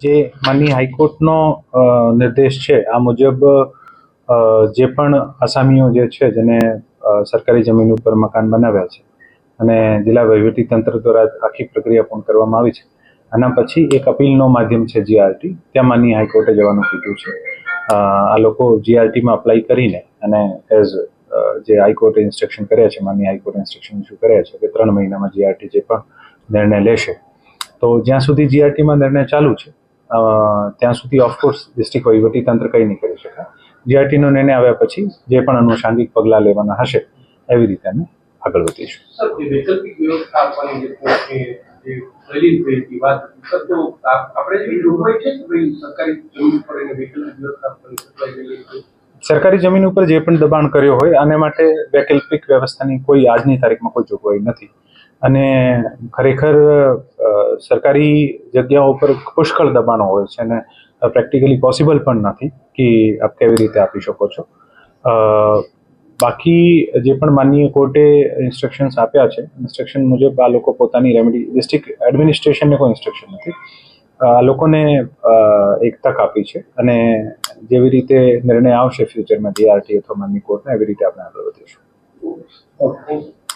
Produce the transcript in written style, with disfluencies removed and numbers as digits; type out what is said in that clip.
જે માનનીય હાઈકોર્ટનો નિર્દેશ છે આ મુજબ જે પણ આસામીઓ જે છે જેને સરકારી જમીન ઉપર મકાન બનાવ્યા છે અને જિલ્લા વહીવટી તંત્ર દ્વારા આખી પ્રક્રિયા પૂર્ણ કરવામાં આવી છે. આના પછી એક અપીલનો માધ્યમ છે જીઆરટી, ત્યાં માનનીય હાઈકોર્ટે જવાનું કીધું છે. આ લોકો જીઆરટીમાં અપ્લાય કરીને અને એઝ જે હાઈકોર્ટે ઇન્સ્ટ્રક્શન કર્યા છે, માનનીય હાઈકોર્ટે ઇન્સ્ટ્રક્શન ઇસ્યુ કર્યા છે કે 3 મહિનામાં જીઆરટી જે પણ નિર્ણય લેશે, તો જ્યાં સુધી જીઆરટીમાં નિર્ણય ચાલુ છે ત્યાં સુધી ઓફકોર્સ ડિસ્ટ્રિક્ટ વહીવટી તંત્ર કંઈ નહીં કરી શકે. જીઆરટીનો નિર્ણય આવ્યા પછી જે પણ અનુષાંગિક પગલાં લેવાના હશે એવી રીતે અમે આગળ વધીશું. સરકારી જમીન ઉપર જે પણ દબાણ કર્યો હોય આને માટે વૈકલ્પિક વ્યવસ્થાની કોઈ આજની તારીખમાં કોઈ જોગવાઈ નથી અને ખરેખર સરકારી જગ્યાઓ ઉપર પુષ્કળ દબાણો હોય છે અને પ્રેક્ટિકલી પોસિબલ પણ નથી કે આપ કેવી રીતે આપી શકો છો. બાકી જે પણ માનનીય કોર્ટે ઇન્સ્ટ્રક્શન્સ આપ્યા છે, ઇન્સ્ટ્રક્શન મુજબ આ લોકો પોતાની રેમેડી, ડિસ્ટ્રિક્ટ એડમિનિસ્ટ્રેશનને કોઈ ઇન્સ્ટ્રક્શન નથી, આ લોકોને એક તક આપી છે અને જેવી રીતે નિર્ણય આવશે ફ્યુચરમાં જીઆરટી અથવા માનનીય કોર્ટને એવી રીતે આપણે આગળ વધીશું.